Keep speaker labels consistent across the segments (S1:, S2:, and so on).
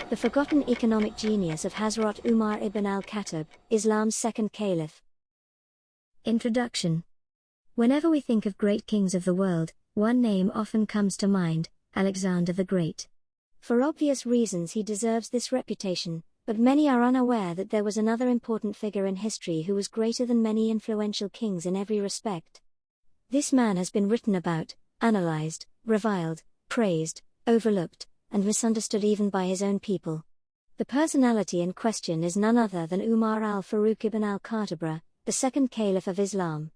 S1: The forgotten economic genius of Hazrat Umar Ibn Al-Khattab, Islam's second caliph. Introduction. Whenever we think of great kings of the world, one name often comes to mind: Alexander the Great. For obvious reasons he deserves this reputation, but many are unaware that there was another important figure in history who was greater than many influential kings in every respect. This man has been written about, analysed, reviled, praised, overlooked, and misunderstood even by his own people. The personality in question is none other than Umar al-Faruq ibn al-Khattabra, the second Caliph of Islam.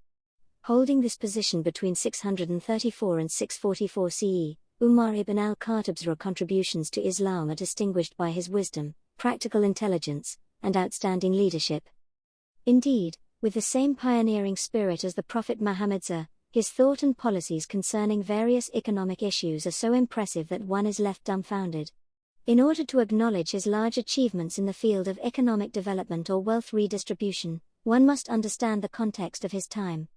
S1: Holding this position between 634 and 644 CE, Umar ibn al-Khattab'sra contributions to Islam are distinguished by his wisdom, practical intelligence, and outstanding leadership. Indeed, with the same pioneering spirit as the Prophet Muhammadsa, his thought and policies concerning various economic issues are so impressive that one is left dumbfounded. In order to acknowledge his large achievements in the field of economic development or wealth redistribution, one must understand the context of his time.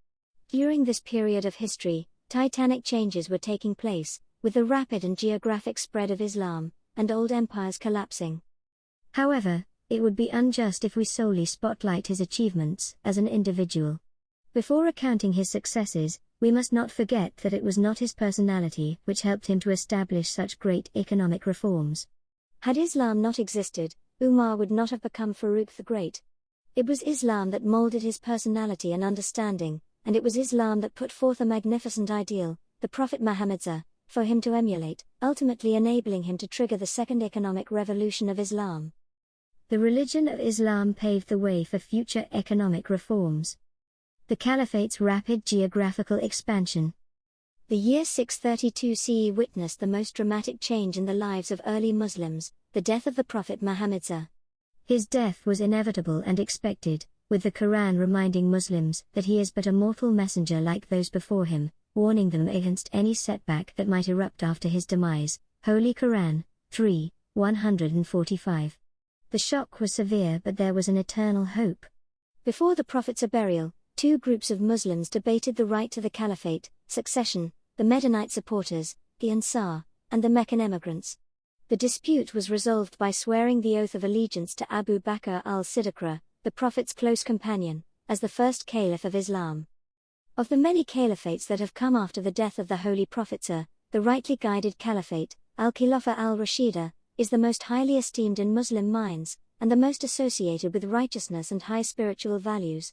S1: During this period of history, titanic changes were taking place, with the rapid and geographic spread of Islam, and old empires collapsing. However, it would be unjust if we solely spotlight his achievements as an individual. Before recounting his successes, we must not forget that it was not his personality which helped him to establish such great economic reforms. Had Islam not existed, Umar would not have become Faruq the Great. It was Islam that molded his personality and understanding, and it was Islam that put forth a magnificent ideal, the Prophet Muhammadsa, for him to emulate, ultimately enabling him to trigger the second economic revolution of Islam. The religion of Islam paved the way for future economic reforms. The Caliphate's rapid geographical expansion. The year 632 CE witnessed the most dramatic change in the lives of early Muslims, the death of the Prophet Muhammadsa. His death was inevitable and expected, with the Quran reminding Muslims that he is but a mortal messenger like those before him, warning them against any setback that might erupt after his demise. Holy Quran, 3:145. The shock was severe, but there was an eternal hope. Before the Prophet's burial, two groups of Muslims debated the right to the caliphate, succession: the Medinite supporters, the Ansar, and the Meccan emigrants. The dispute was resolved by swearing the oath of allegiance to Abu Bakr al-Siddiq, the Prophet's close companion, as the first caliph of Islam. Of the many caliphates that have come after the death of the Holy Prophetsa, the rightly guided caliphate, al-Khilafah al-Rashida, is the most highly esteemed in Muslim minds, and the most associated with righteousness and high spiritual values.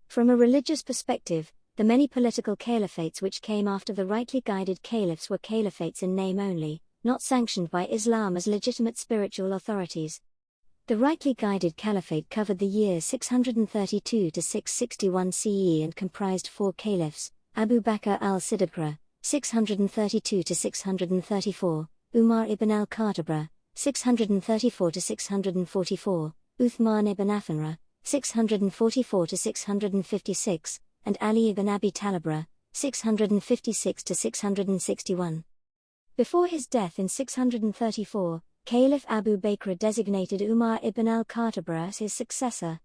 S1: From a religious perspective, the many political caliphates which came after the rightly guided caliphs were caliphates in name only, not sanctioned by Islam as legitimate spiritual authorities. The rightly guided caliphate covered the years 632 to 661 CE and comprised four caliphs: Abu Bakr al-Siddiq, 632 to 634, Umar ibn al-Khattabra, 634 to 644, Uthman ibn Affan, 644 to 656, and Ali ibn Abi Talib, 656 to 661. Before his death in 634, Caliph Abu Bakr designated Umar ibn al-Khattabra as his successor.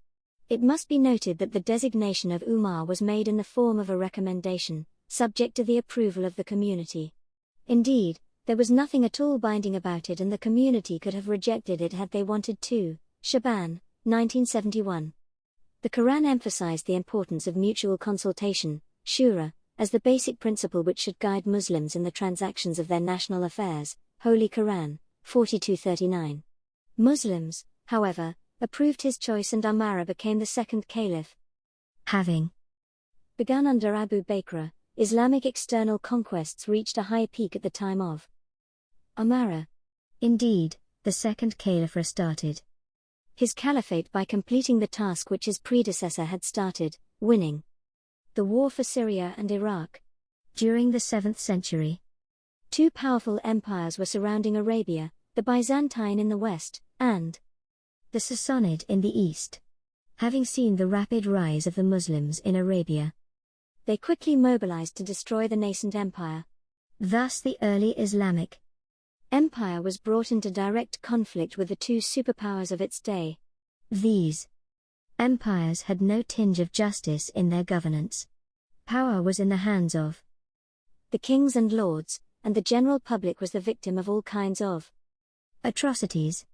S1: It must be noted that the designation of Umar was made in the form of a recommendation, subject to the approval of the community. Indeed, there was nothing at all binding about it, and the community could have rejected it had they wanted to. Shaban, 1971. The Quran emphasized the importance of mutual consultation, shura, as the basic principle which should guide Muslims in the transactions of their national affairs. Holy Quran, 42:39. Muslims, however, approved his choice, and Umar became the second caliph. Having begun under Abu Bakr, Islamic external conquests reached a high peak at the time of Umar. Indeed, the second caliph started his caliphate by completing the task which his predecessor had started, winning the war for Syria and Iraq. During the 7th century, two powerful empires were surrounding Arabia, the Byzantine in the west, and the Sassanid in the east. Having seen the rapid rise of the Muslims in Arabia, they quickly mobilized to destroy the nascent empire. Thus the early Islamic empire was brought into direct conflict with the two superpowers of its day. These empires had no tinge of justice in their governance. Power was in the hands of the kings and lords, and the general public was the victim of all kinds of atrocities.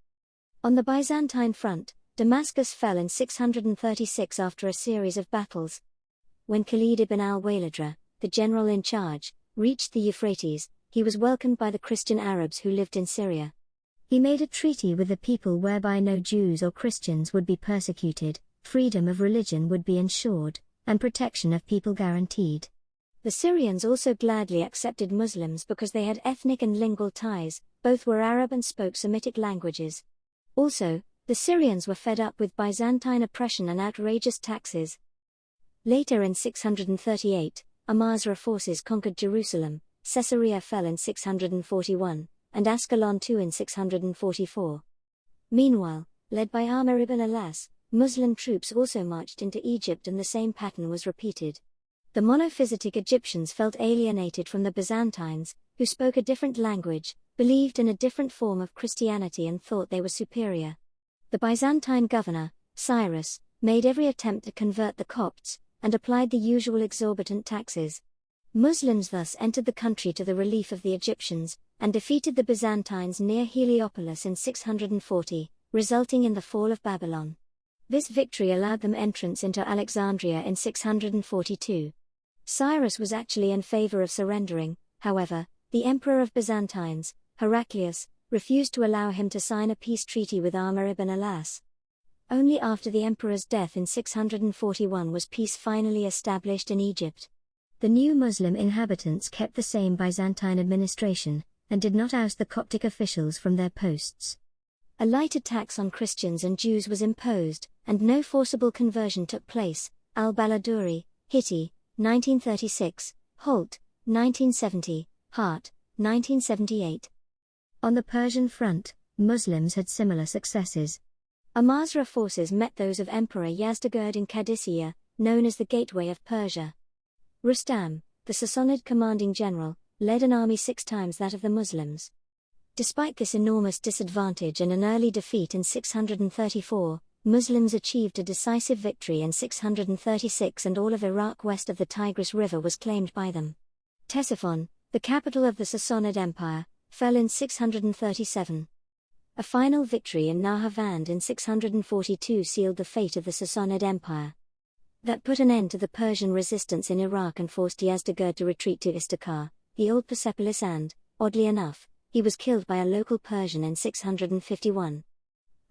S1: On the Byzantine front, Damascus fell in 636 after a series of battles. When Khalid ibn al-Walid, the general in charge, reached the Euphrates, he was welcomed by the Christian Arabs who lived in Syria. He made a treaty with the people whereby no Jews or Christians would be persecuted, freedom of religion would be ensured, and protection of people guaranteed. The Syrians also gladly accepted Muslims because they had ethnic and lingual ties, both were Arab and spoke Semitic languages. Also, the Syrians were fed up with Byzantine oppression and outrageous taxes. Later in 638, Umar's forces conquered Jerusalem, Caesarea fell in 641, and Ascalon too in 644. Meanwhile, led by Umar ibn al-As, Muslim troops also marched into Egypt and the same pattern was repeated. The monophysitic Egyptians felt alienated from the Byzantines, who spoke a different language, believed in a different form of Christianity and thought they were superior. The Byzantine governor, Cyrus, made every attempt to convert the Copts, and applied the usual exorbitant taxes. Muslims thus entered the country to the relief of the Egyptians, and defeated the Byzantines near Heliopolis in 640, resulting in the fall of Babylon. This victory allowed them entrance into Alexandria in 642. Cyrus was actually in favor of surrendering, however, the Emperor of Byzantines, Heraclius, refused to allow him to sign a peace treaty with Umar ibn al-As. Only after the emperor's death in 641 was peace finally established in Egypt. The new Muslim inhabitants kept the same Byzantine administration, and did not oust the Coptic officials from their posts. A lighter tax on Christians and Jews was imposed, and no forcible conversion took place. Al-Baladuri, Hitti, 1936, Holt, 1970, Hart, 1978. On the Persian front, Muslims had similar successes. Umar's forces met those of Emperor Yazdegerd in Qadisiyah, known as the Gateway of Persia. Rustam, the Sassanid commanding general, led an army 6 times that of the Muslims. Despite this enormous disadvantage and an early defeat in 634, Muslims achieved a decisive victory in 636 and all of Iraq west of the Tigris River was claimed by them. Ctesiphon, the capital of the Sassanid Empire, fell in 637. A final victory in Nahavand in 642 sealed the fate of the Sassanid Empire. That put an end to the Persian resistance in Iraq and forced Yazdegerd to retreat to Istakar, the old Persepolis and, oddly enough, he was killed by a local Persian in 651.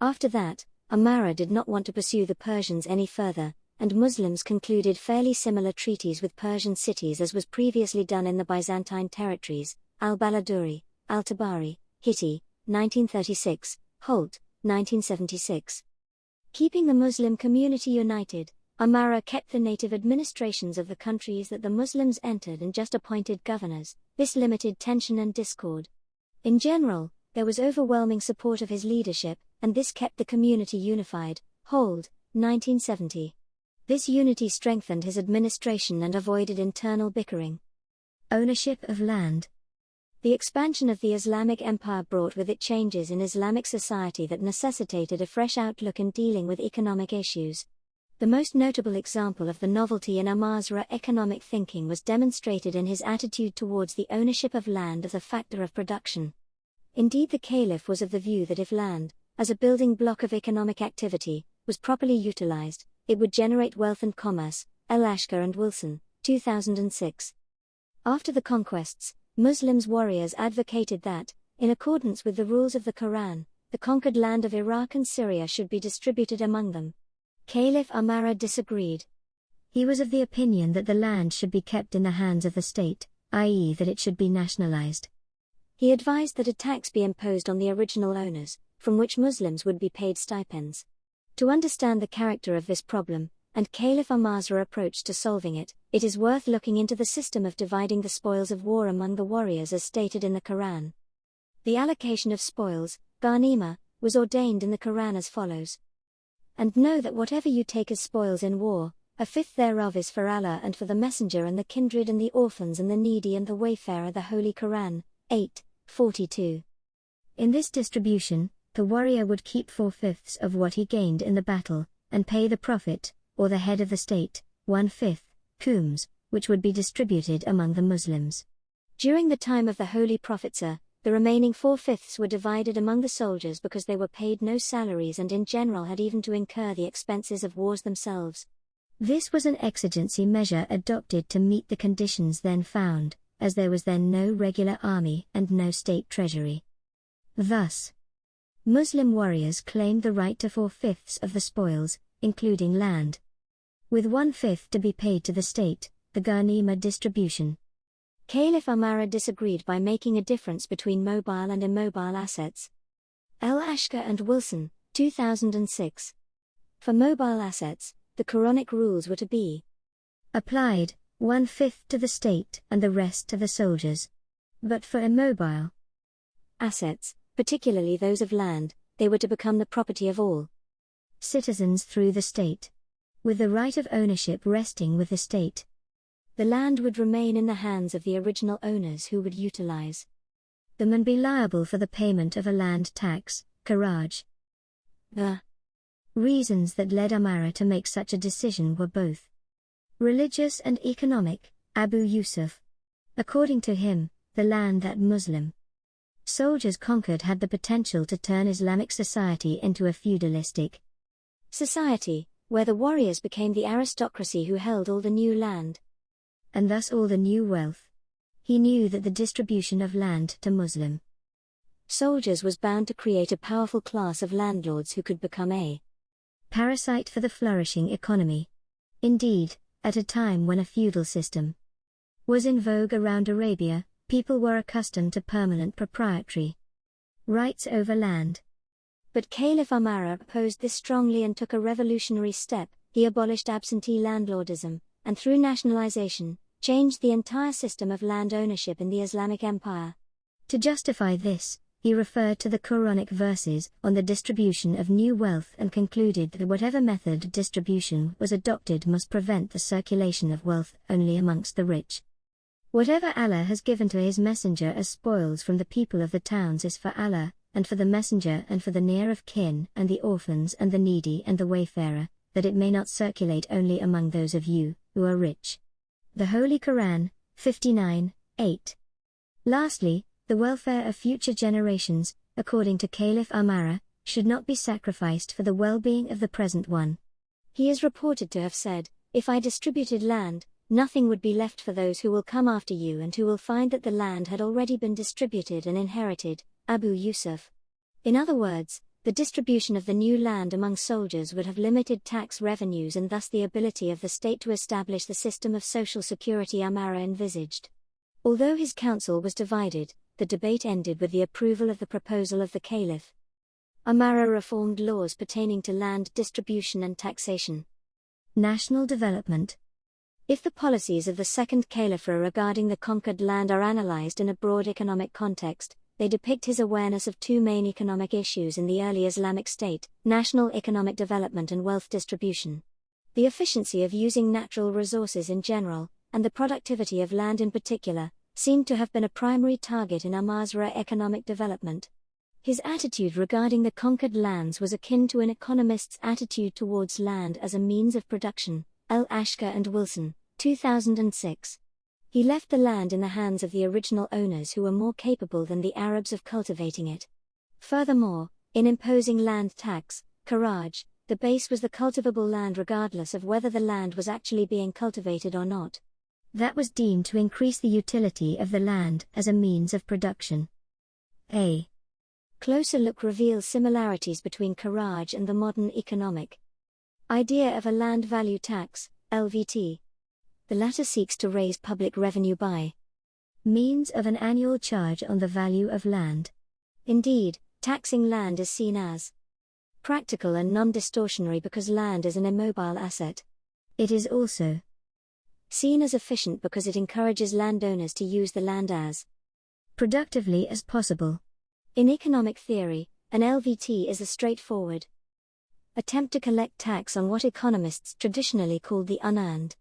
S1: After that, Umar did not want to pursue the Persians any further, and Muslims concluded fairly similar treaties with Persian cities as was previously done in the Byzantine territories, al-Baladuri, al-Tabari, Hitti, 1936, Holt, 1976. Keeping the Muslim community united, Umar kept the native administrations of the countries that the Muslims entered and just appointed governors. This limited tension and discord. In general, there was overwhelming support of his leadership, and this kept the community unified. Hold, 1970. This unity strengthened his administration and avoided internal bickering. Ownership of land. The expansion of the Islamic Empire brought with it changes in Islamic society that necessitated a fresh outlook in dealing with economic issues. The most notable example of the novelty in Umar's economic thinking was demonstrated in his attitude towards the ownership of land as a factor of production. Indeed, the Caliph was of the view that if land, as a building block of economic activity, was properly utilized, it would generate wealth and commerce. Al-Ashkar and Wilson, 2006. After the conquests, Muslims warriors advocated that, in accordance with the rules of the Quran, the conquered land of Iraq and Syria should be distributed among them. Caliph Umar disagreed. He was of the opinion that the land should be kept in the hands of the state, i.e. that it should be nationalized. He advised that a tax be imposed on the original owners, from which Muslims would be paid stipends. To understand the character of this problem, and Caliph Umar's approach to solving it, it is worth looking into the system of dividing the spoils of war among the warriors as stated in the Quran. The allocation of spoils, ghanima, was ordained in the Quran as follows. And know that whatever you take as spoils in war, 1/5 thereof is for Allah and for the Messenger and the kindred and the orphans and the needy and the wayfarer. The Holy Quran, 8:42. In this distribution, the warrior would keep 4/5 of what he gained in the battle, and pay the prophet, or the head of the state, 1/5, khums, which would be distributed among the Muslims. During the time of the Holy Prophetsa, The remaining 4/5 were divided among the soldiers because they were paid no salaries and in general had even to incur the expenses of wars themselves. This was an exigency measure adopted to meet the conditions then found, as there was then no regular army and no state treasury. Thus, Muslim warriors claimed the right to 4/5 of the spoils, including land, with 1/5 to be paid to the state, the ghanima distribution. Caliph Umar disagreed by making a difference between mobile and immobile assets. Al-Ashkar and Wilson, 2006. For mobile assets, the Quranic rules were to be applied, 1/5 to the state and the rest to the soldiers. But for immobile assets, particularly those of land, they were to become the property of all citizens through the state, with the right of ownership resting with the state. The land would remain in the hands of the original owners who would utilize them and be liable for the payment of a land tax, kharaj. The reasons that led Umar to make such a decision were both religious and economic. Abu Yusuf. According to him, the land that Muslim soldiers conquered had the potential to turn Islamic society into a feudalistic society, where the warriors became the aristocracy who held all the new land, and thus all the new wealth. He knew that the distribution of land to Muslim soldiers was bound to create a powerful class of landlords who could become a parasite for the flourishing economy. Indeed, at a time when a feudal system was in vogue around Arabia, people were accustomed to permanent proprietary rights over land. But Caliph Umar opposed this strongly and took a revolutionary step. He abolished absentee landlordism, and through nationalization, changed the entire system of land ownership in the Islamic Empire. To justify this, he referred to the Quranic verses on the distribution of new wealth and concluded that whatever method of distribution was adopted must prevent the circulation of wealth only amongst the rich. Whatever Allah has given to His messenger as spoils from the people of the towns is for Allah, and for the messenger and for the near of kin and the orphans and the needy and the wayfarer, that it may not circulate only among those of you who are rich. The Holy Quran, 59:8. Lastly, the welfare of future generations, according to Caliph Umar, should not be sacrificed for the well-being of the present one. He is reported to have said, "If I distributed land, nothing would be left for those who will come after you and who will find that the land had already been distributed and inherited." Abu Yusuf. In other words, the distribution of the new land among soldiers would have limited tax revenues and thus the ability of the state to establish the system of social security Umar envisaged. Although his council was divided, the debate ended with the approval of the proposal of the Caliph. Umar reformed laws pertaining to land distribution and taxation. National development. If the policies of the Second Caliph regarding the conquered land are analyzed in a broad economic context, they depict his awareness of two main economic issues in the early Islamic state: national economic development and wealth distribution. The efficiency of using natural resources in general, and the productivity of land in particular, seemed to have been a primary target in Umar's economic development. His attitude regarding the conquered lands was akin to an economist's attitude towards land as a means of production. Al-Ashkar and Wilson, 2006. He left the land in the hands of the original owners who were more capable than the Arabs of cultivating it. Furthermore, in imposing land tax, kharaj, the base was the cultivable land regardless of whether the land was actually being cultivated or not. That was deemed to increase the utility of the land as a means of production. A closer look reveals similarities between kharaj and the modern economic idea of a land value tax, LVT. The latter seeks to raise public revenue by means of an annual charge on the value of land. Indeed, taxing land is seen as practical and non-distortionary because land is an immobile asset. It is also seen as efficient because it encourages landowners to use the land as productively as possible. In economic theory, an LVT is a straightforward attempt to collect tax on what economists traditionally called the unearned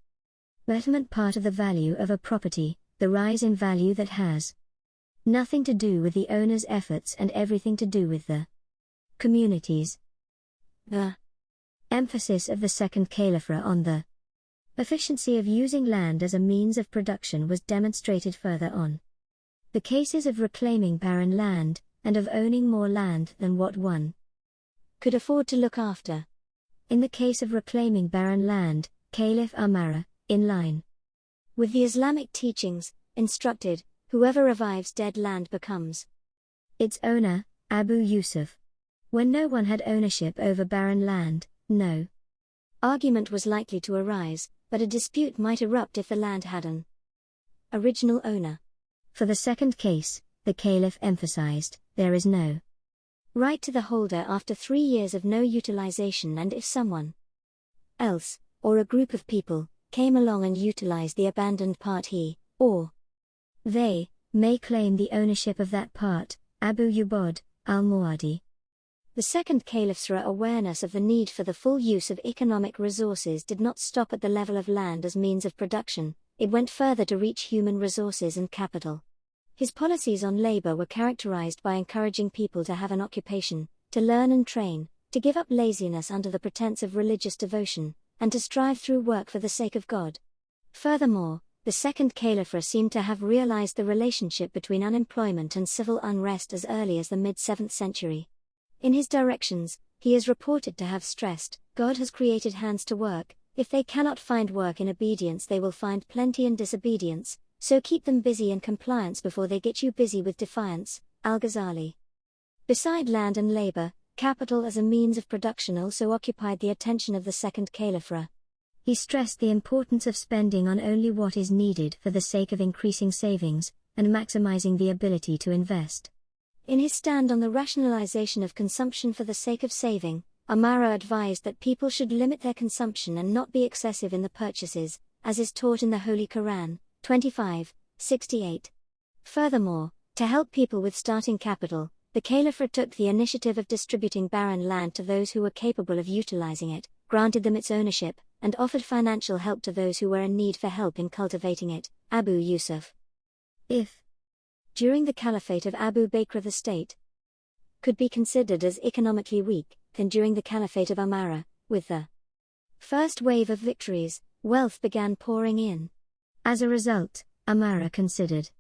S1: betterment part of the value of a property, the rise in value that has nothing to do with the owner's efforts and everything to do with the communities. The emphasis of the Second Caliph on the efficiency of using land as a means of production was demonstrated further on. The cases of reclaiming barren land, and of owning more land than what one could afford to look after. In the case of reclaiming barren land, Caliph Umar, in line with the Islamic teachings, instructed, whoever revives dead land becomes its owner, Abu Yusuf. When no one had ownership over barren land, no argument was likely to arise, but a dispute might erupt if the land had an original owner. For the second case, the Caliph emphasized, there is no right to the holder after 3 years of no utilization, and if someone else, or a group of people, came along and utilized the abandoned part, he, or they, may claim the ownership of that part. Abu Ubad, al-Muadi. The second Caliph's awareness of the need for the full use of economic resources did not stop at the level of land as means of production, it went further to reach human resources and capital. His policies on labor were characterized by encouraging people to have an occupation, to learn and train, to give up laziness under the pretense of religious devotion, and to strive through work for the sake of God. Furthermore, the second Caliph seemed to have realized the relationship between unemployment and civil unrest as early as the mid-7th century. In his directions, he is reported to have stressed, God has created hands to work, if they cannot find work in obedience they will find plenty in disobedience, so keep them busy in compliance before they get you busy with defiance. Al-Ghazali. Beside land and labor, capital as a means of production also occupied the attention of the second Caliph. He stressed the importance of spending on only what is needed for the sake of increasing savings, and maximizing the ability to invest. In his stand on the rationalization of consumption for the sake of saving, Umar advised that people should limit their consumption and not be excessive in the purchases, as is taught in the Holy Quran, 25:68. Furthermore, to help people with starting capital, the Caliph took the initiative of distributing barren land to those who were capable of utilizing it, granted them its ownership, and offered financial help to those who were in need for help in cultivating it. Abu Yusuf. If, during the caliphate of Abu Bakr, the state could be considered as economically weak, then during the caliphate of Umar, with the first wave of victories, wealth began pouring in. As a result, Umar considered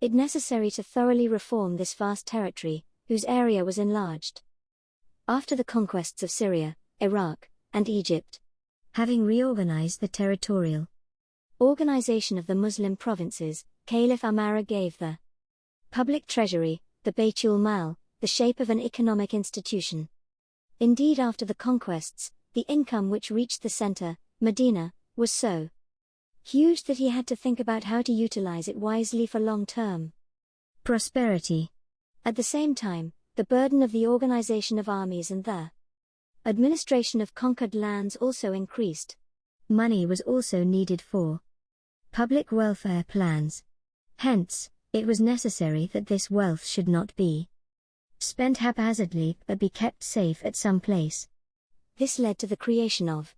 S1: it necessary to thoroughly reform this vast territory, whose area was enlarged after the conquests of Syria, Iraq, and Egypt. Having reorganized the territorial organization of the Muslim provinces, Caliph Umar gave the public treasury, the Baytul Mal, the shape of an economic institution. Indeed, after the conquests, the income which reached the center, Medina, was so huge that he had to think about how to utilize it wisely for long-term prosperity. At the same time, the burden of the organization of armies and the administration of conquered lands also increased. Money was also needed for public welfare plans. Hence, it was necessary that this wealth should not be spent haphazardly but be kept safe at some place. This led to the creation of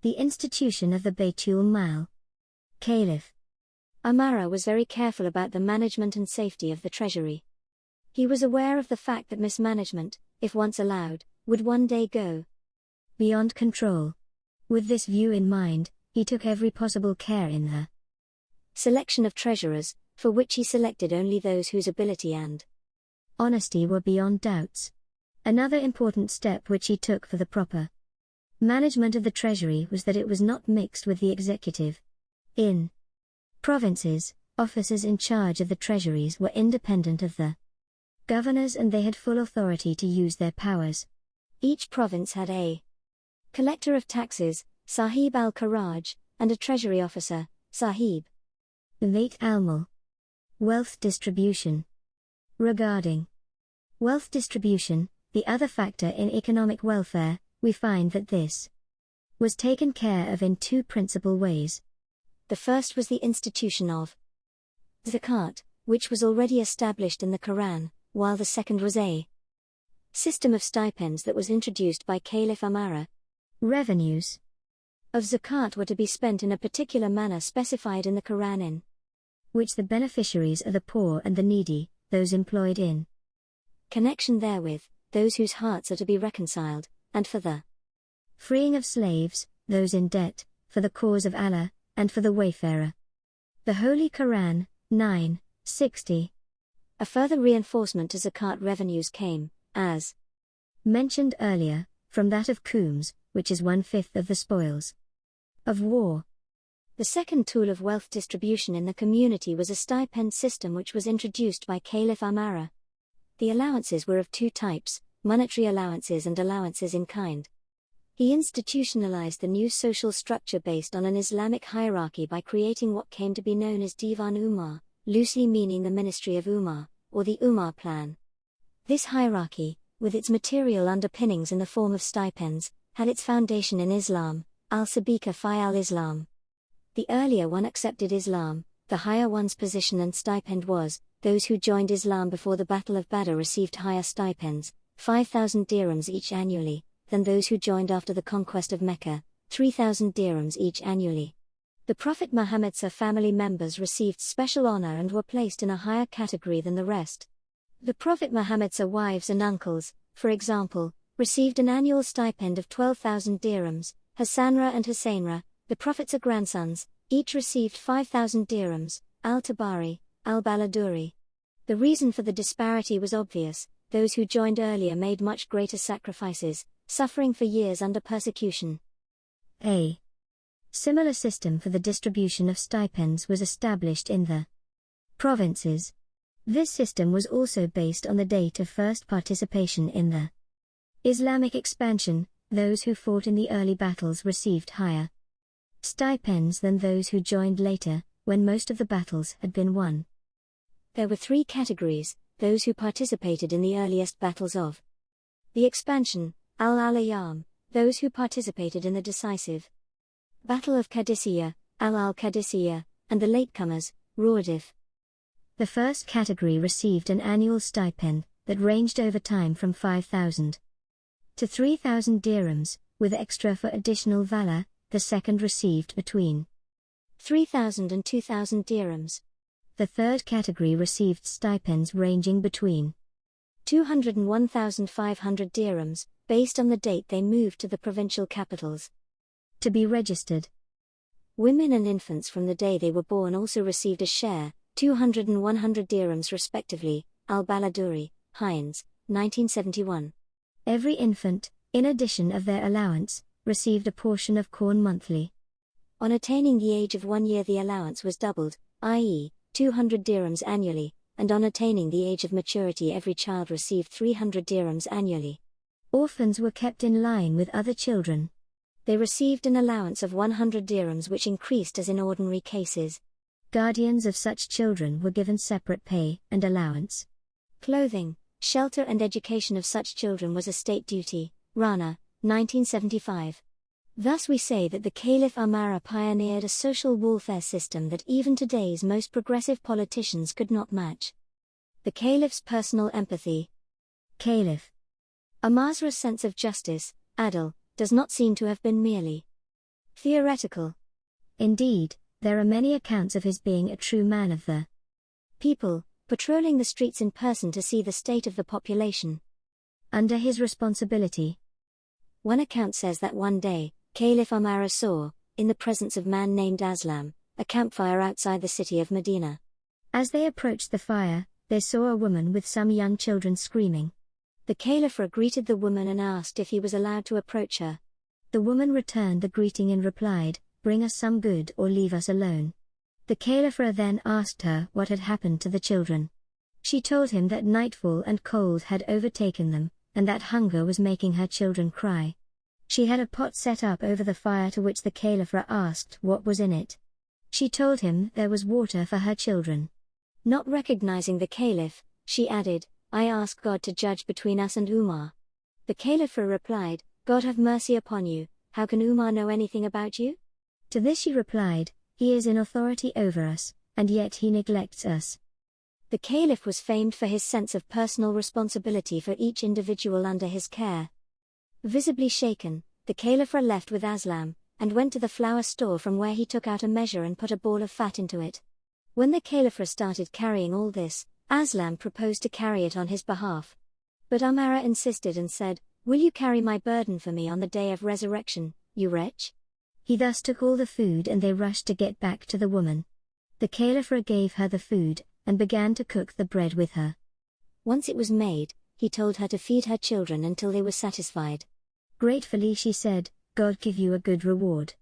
S1: the institution of the Baytul Mal. Caliph Umar was very careful about the management and safety of the treasury. He was aware of the fact that mismanagement, if once allowed, would one day go beyond control. With this view in mind, he took every possible care in the selection of treasurers, for which he selected only those whose ability and honesty were beyond doubts. Another important step which he took for the proper management of the treasury was that it was not mixed with the executive. In provinces, officers in charge of the treasuries were independent of the governors and they had full authority to use their powers. Each province had a collector of taxes, Sahib al-Kharaj, and a treasury officer, Sahib Bait al-Mal. Wealth distribution. Regarding wealth distribution, the other factor in economic welfare, we find that this was taken care of in two principal ways. The first was the institution of zakat, which was already established in the Quran, while the second was a system of stipends that was introduced by Caliph Umar. Revenues of zakat were to be spent in a particular manner specified in the Quran, in which the beneficiaries are the poor and the needy, those employed in connection therewith, those whose hearts are to be reconciled, and for the freeing of slaves, those in debt, for the cause of Allah, and for the wayfarer. The Holy Quran, 9:60, A further reinforcement to zakat revenues came, as
S2: mentioned earlier, from that of khums, which is 1/5 of the spoils of war.
S1: The second tool of wealth distribution in the community was a stipend system which was introduced by Caliph Umar. The allowances were of two types, monetary allowances and allowances in kind. He institutionalized the new social structure based on an Islamic hierarchy by creating what came to be known as Divan Umar, loosely meaning the Ministry of Umar, or the Umar Plan. This hierarchy, with its material underpinnings in the form of stipends, had its foundation in Islam, al-Sabiqa fi al-Islam. The earlier one accepted Islam, the higher one's position and stipend was, those who joined Islam before the Battle of Badr received higher stipends, 5,000 dirhams each annually, than those who joined after the conquest of Mecca, 3,000 dirhams each annually. The Prophet Muhammadsa family members received special honor and were placed in a higher category than the rest. The Prophet Muhammadsa wives and uncles, for example, received an annual stipend of 12,000 dirhams. Hassanra and Husainra, the Prophet's grandsons, each received 5,000 dirhams, al-Tabari, al-Baladuri. The reason for the disparity was obvious: those who joined earlier made much greater sacrifices, suffering for years under persecution.
S2: A similar system for the distribution of stipends was established in the provinces. This system was also based on the date of first participation in the Islamic expansion. Those who fought in the early battles received higher stipends than those who joined later, when most of the battles had been won.
S1: There were three categories: those who participated in the earliest battles of the expansion, al-Ayyam, those who participated in the decisive Battle of Qadisiyah, al-Qadisiyah, and the latecomers, Ruadif.
S2: The first category received an annual stipend that ranged over time from 5,000 to 3,000 dirhams, with extra for additional valor. The second received between
S1: 3,000 and 2,000 dirhams.
S2: The third category received stipends ranging between
S1: 200 and 1,500 dirhams, based on the date they moved to the provincial capitals
S2: to be registered.
S1: Women and infants from the day they were born also received a share, 200 and 100 dirhams respectively, al-Baladuri, Hines, 1971.
S2: Every infant, in addition of their allowance, received a portion of corn monthly.
S1: On attaining the age of 1 year the allowance was doubled, i.e., 200 dirhams annually, and on attaining the age of maturity every child received 300 dirhams annually.
S2: Orphans were kept in line with other children.
S1: They received an allowance of 100 dirhams which increased as in ordinary cases.
S2: Guardians of such children were given separate pay and allowance.
S1: Clothing, shelter and education of such children was a state duty, Rana, 1975. Thus we say that the Caliph Umar pioneered a social welfare system that even today's most progressive politicians could not match. The Caliph's personal empathy.
S2: Caliph
S1: Umar's sense of justice, adl, does not seem to have been merely theoretical.
S2: Indeed, there are many accounts of his being a true man of the
S1: people, patrolling the streets in person to see the state of the population
S2: under his responsibility.
S1: One account says that one day, Caliph Umar saw, in the presence of man named Aslam, a campfire outside the city of Medina.
S2: As they approached the fire, they saw a woman with some young children screaming.
S1: The Caliph greeted the woman and asked if he was allowed to approach her.
S2: The woman returned the greeting and replied, "Bring us some good or leave us alone." The Caliph then asked her what had happened to the children. She told him that nightfall and cold had overtaken them, and that hunger was making her children cry. She had a pot set up over the fire to which the Caliph asked what was in it. She told him there was water for her children.
S1: Not recognizing the Caliph, she added, "I ask God to judge between us and Umar." The Caliph replied, "God have mercy upon you, how can Umar know anything about you?"
S2: To this she replied, "He is in authority over us, and yet he neglects us."
S1: The Caliph was famed for his sense of personal responsibility for each individual under his care. Visibly shaken, the Caliph left with Aslam, and went to the flour store from where he took out a measure and put a ball of fat into it. When the Caliph started carrying all this, Aslam proposed to carry it on his behalf. But Umar insisted and said, "Will you carry my burden for me on the day of resurrection, you wretch?"
S2: He thus took all the food and they rushed to get back to the woman. The Caliph gave her the food, and began to cook the bread with her.
S1: Once it was made, he told her to feed her children until they were satisfied.
S2: Gratefully she said, "God give you a good reward.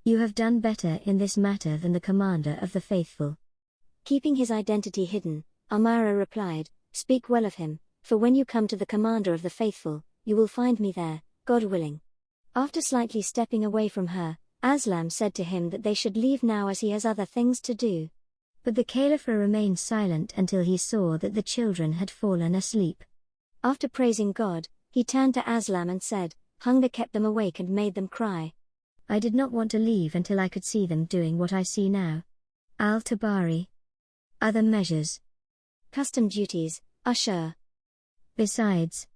S2: You have done better in this matter than the commander of the faithful."
S1: Keeping his identity hidden, Umar replied, "Speak well of him, for when you come to the commander of the faithful, you will find me there, God willing." After slightly stepping away from her, Aslam said to him that they should leave now as he has other things to do.
S2: But the Caliph remained silent until he saw that the children had fallen asleep.
S1: After praising God, he turned to Aslam and said, "Hunger kept them awake and made them cry.
S2: I did not want to leave until I could see them doing what I see now." Al-Tabari. Other measures.
S1: Custom duties, Ashur.
S2: Besides,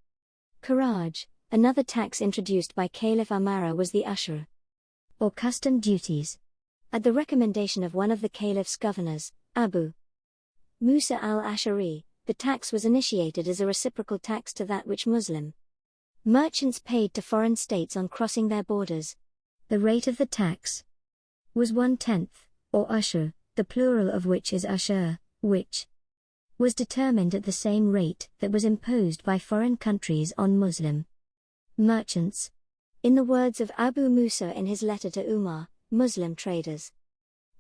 S1: Kharaj, another tax introduced by Caliph Umar was the Ashur,
S2: or custom duties.
S1: At the recommendation of one of the Caliph's governors, Abu Musa al-Ash'ari, the tax was initiated as a reciprocal tax to that which Muslim merchants paid to foreign states on crossing their borders.
S2: The rate of the tax was 1/10, or Ashur, the plural of which is Ashur, which was determined at the same rate that was imposed by foreign countries on Muslim merchants.
S1: In the words of Abu Musa in his letter to Umar, Muslim traders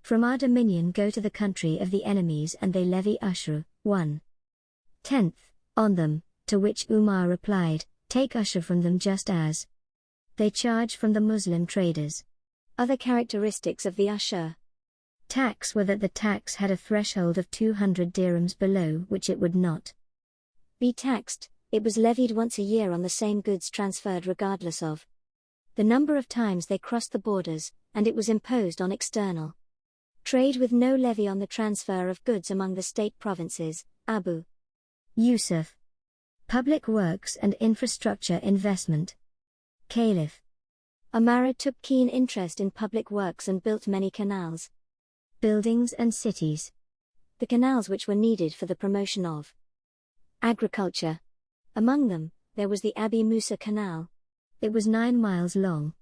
S2: from our dominion go to the country of the enemies and they levy Ashur, 1/10, on them, to which Umar replied, "Take Ashur from them just as they charge from the Muslim traders."
S1: Other characteristics of the Ashur
S2: tax were that the tax had a threshold of 200 dirhams below which it would not
S1: be taxed. It was levied once a year on the same goods transferred regardless of the number of times they crossed the borders, and it was imposed on external trade with no levy on the transfer of goods among the state provinces. Abu
S2: Yusuf. Public works and infrastructure investment. Caliph
S1: Umar took keen interest in public works and built many canals,
S2: buildings and cities.
S1: The canals which were needed for the promotion of agriculture. Among them, there was the Abi Musa Canal.
S2: It was 9 miles long,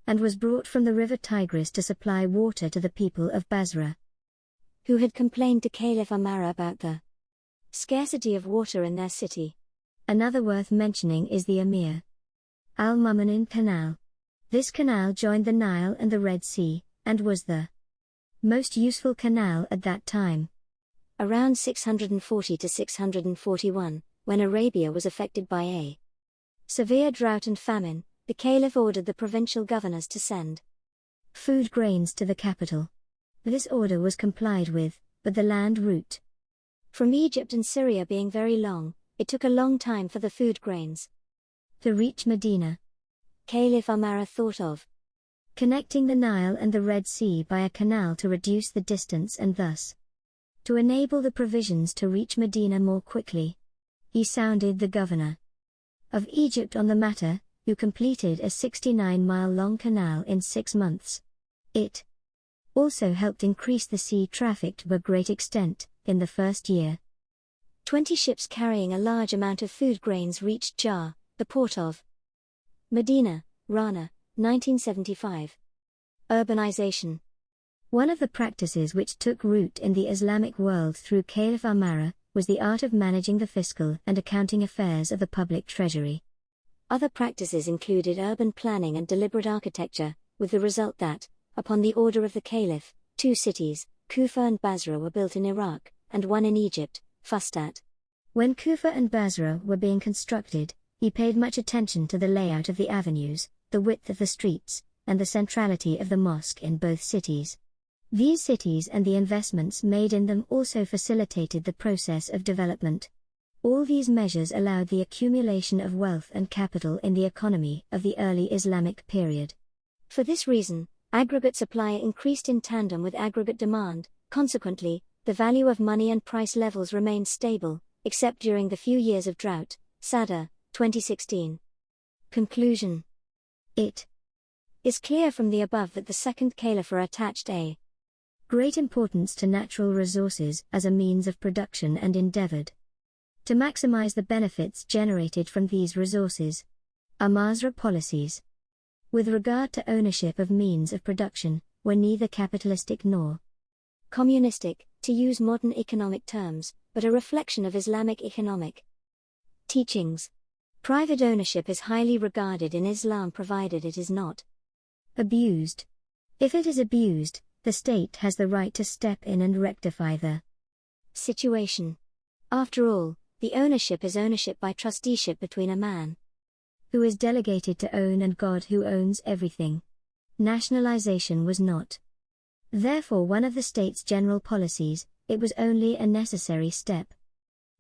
S2: and was brought from the river Tigris to supply water to the people of Basra,
S1: who had complained to Caliph Umar about the scarcity of water in their city.
S2: Another worth mentioning is the Amir al-Mu'minin Canal. This canal joined the Nile and the Red Sea, and was the most useful canal at that time.
S1: Around 640 to 641, when Arabia was affected by a severe drought and famine, the Caliph ordered the provincial governors to send
S2: food grains to the capital. This order was complied with, but the land route
S1: from Egypt and Syria being very long, it took a long time for the food grains
S2: to reach Medina.
S1: Caliph Umar thought of
S2: connecting the Nile and the Red Sea by a canal to reduce the distance and thus to enable the provisions to reach Medina more quickly. He sounded the governor of Egypt on the matter, who completed a 69-mile-long canal in 6 months. It also helped increase the sea traffic to a great extent in the first year.
S1: 20 ships carrying a large amount of food grains reached Jar, the port of Medina, Rana, 1975. Urbanization.
S2: One of the practices which took root in the Islamic world through Caliph Umar was the art of managing the fiscal and accounting affairs of the public treasury.
S1: Other practices included urban planning and deliberate architecture, with the result that, upon the order of the Caliph, 2 cities, Kufa and Basra, were built in Iraq, and 1 in Egypt, Fustat.
S2: When Kufa and Basra were being constructed, he paid much attention to the layout of the avenues, the width of the streets, and the centrality of the mosque in both cities. These cities and the investments made in them also facilitated the process of development. All these measures allowed the accumulation of wealth and capital in the economy of the early Islamic period.
S1: For this reason, aggregate supply increased in tandem with aggregate demand. Consequently, the value of money and price levels remained stable, except during the few years of drought. Sadr, 2016. Conclusion. It is clear from the above that the second Caliph attached a
S2: great importance to natural resources as a means of production and endeavored to maximize the benefits generated from these resources. Umar's policies with regard to ownership of means of production were neither capitalistic nor
S1: communistic, to use modern economic terms, but a reflection of Islamic economic teachings. Private ownership is highly regarded in Islam provided it is not
S2: abused. If it is abused, the state has the right to step in and rectify the
S1: situation. After all, the ownership is ownership by trusteeship between a man
S2: who is delegated to own and God who owns everything. Nationalization was not, therefore, one of the state's general policies, it was only a necessary step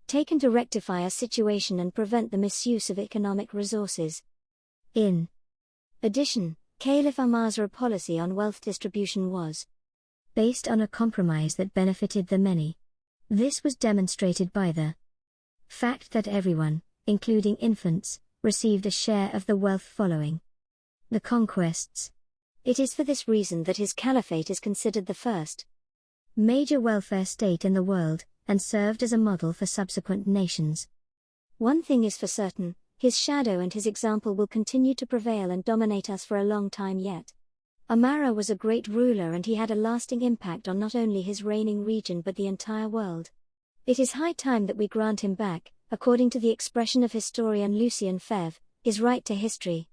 S1: taken to rectify a situation and prevent the misuse of economic resources.
S2: In
S1: addition, Caliph Umar's policy on wealth distribution was
S2: based on a compromise that benefited the many. This was demonstrated by the fact that everyone, including infants, received a share of the wealth following the conquests.
S1: It is for this reason that his caliphate is considered the first
S2: major welfare state in the world, and served as a model for subsequent nations.
S1: One thing is for certain, his shadow and his example will continue to prevail and dominate us for a long time yet. Umar was a great ruler and he had a lasting impact on not only his reigning region but the entire world. It is high time that we grant him back, according to the expression of historian Lucien Febvre, his right to history.